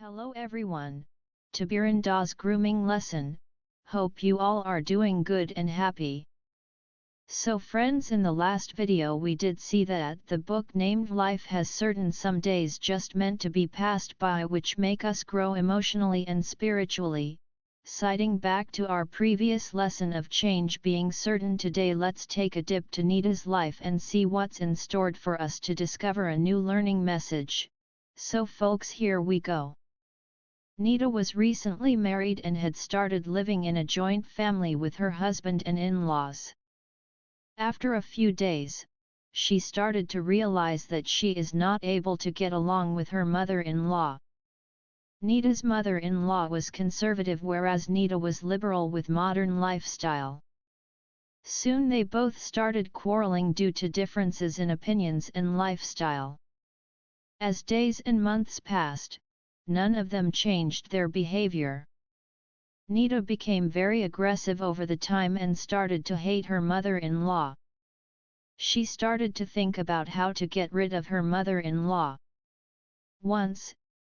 Hello everyone, to Berinda's grooming lesson. Hope you all are doing good and happy. So friends, in the last video we did see that the book named Life has certain some days just meant to be passed by which make us grow emotionally and spiritually. Citing back to our previous lesson of change being certain, today let's take a dip to Nita's life and see what's in store for us to discover a new learning message. So folks, here we go. Nita was recently married and had started living in a joint family with her husband and in-laws. After a few days, she started to realize that she is not able to get along with her mother-in-law. Nita's mother-in-law was conservative whereas Nita was liberal with modern lifestyle. Soon they both started quarreling due to differences in opinions and lifestyle. As days and months passed, none of them changed their behavior. Nita became very aggressive over the time and started to hate her mother-in-law. She started to think about how to get rid of her mother-in-law. Once,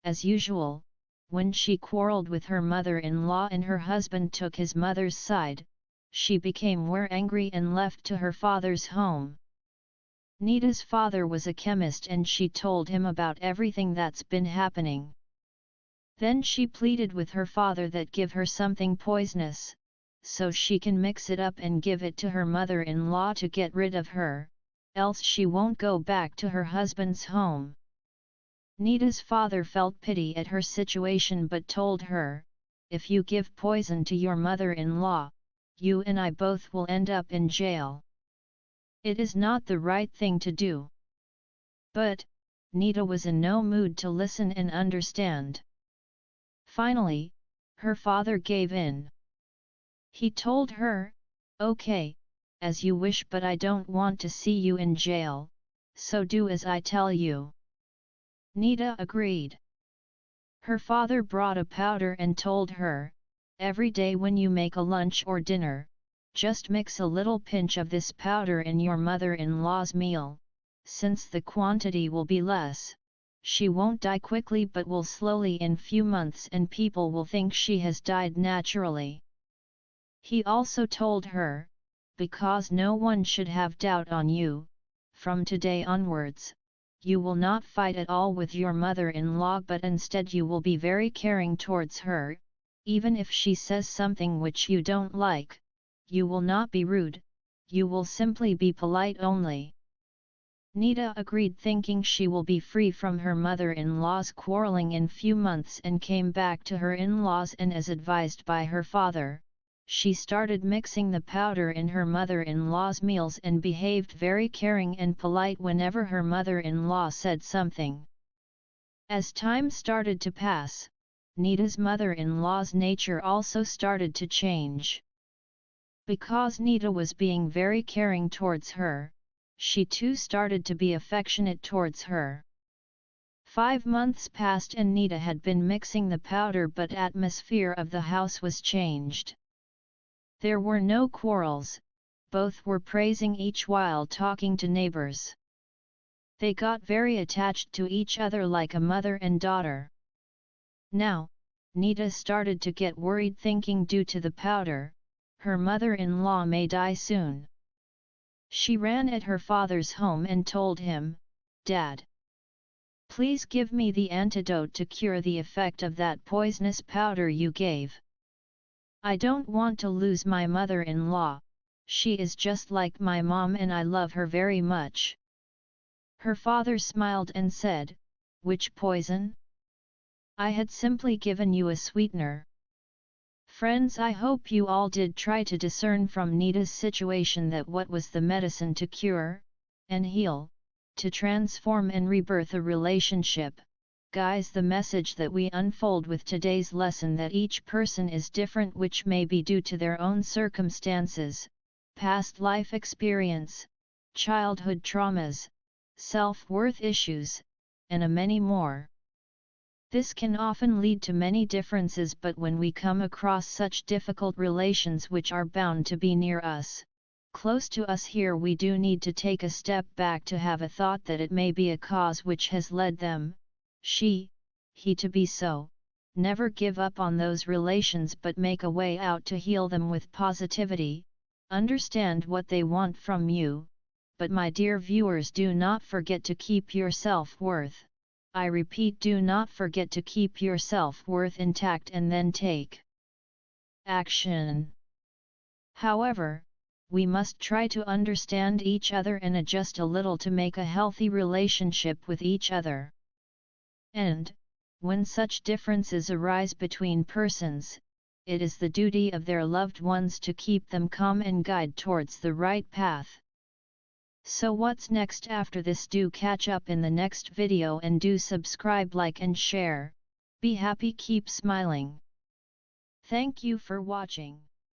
as usual, when she quarreled with her mother-in-law and her husband took his mother's side, she became more angry and left to her father's home. Nita's father was a chemist and she told him about everything that's been happening. Then she pleaded with her father that give her something poisonous, so she can mix it up and give it to her mother-in-law to get rid of her, else she won't go back to her husband's home. Nita's father felt pity at her situation but told her, if you give poison to your mother-in-law, you and I both will end up in jail. It is not the right thing to do. But, Nita was in no mood to listen and understand. Finally, her father gave in. He told her, okay, as you wish, but I don't want to see you in jail, so do as I tell you. Nita agreed. Her father brought a powder and told her, every day when you make a lunch or dinner, just mix a little pinch of this powder in your mother-in-law's meal, since the quantity will be less. She won't die quickly but will slowly in few months and people will think she has died naturally. He also told her, because no one should have doubt on you, from today onwards, you will not fight at all with your mother-in-law but instead you will be very caring towards her, even if she says something which you don't like, you will not be rude, you will simply be polite only. Nita agreed, thinking she will be free from her mother-in-law's quarreling in few months, and came back to her in-laws and as advised by her father, she started mixing the powder in her mother-in-law's meals and behaved very caring and polite whenever her mother-in-law said something. As time started to pass, Nita's mother-in-law's nature also started to change. Because Nita was being very caring towards her, she too started to be affectionate towards her. 5 months passed and Nita had been mixing the powder but atmosphere of the house was changed. There were no quarrels, both were praising each while talking to neighbors. They got very attached to each other like a mother and daughter. Now, Nita started to get worried, thinking due to the powder, her mother-in-law may die soon. She ran at her father's home and told him, Dad, please give me the antidote to cure the effect of that poisonous powder you gave. I don't want to lose my mother-in-law, she is just like my mom and I love her very much. Her father smiled and said, which poison? I had simply given you a sweetener. Friends, I hope you all did try to discern from Nita's situation that what was the medicine to cure, and heal, to transform and rebirth a relationship. Guys, the message that we unfold with today's lesson that each person is different, which may be due to their own circumstances, past life experience, childhood traumas, self-worth issues, and many more. This can often lead to many differences, but when we come across such difficult relations which are bound to be near us, close to us, here we do need to take a step back to have a thought that it may be a cause which has led them, he to be so, never give up on those relations but make a way out to heal them with positivity. Understand what they want from you, but my dear viewers, do not forget to keep your self-worth. I repeat, do not forget to keep your self-worth intact and then take action. However, we must try to understand each other and adjust a little to make a healthy relationship with each other. And, when such differences arise between persons, it is the duty of their loved ones to keep them calm and guide towards the right path. So what's next after this? Do catch up in the next video and do subscribe, like and share. Be happy, keep smiling. Thank you for watching.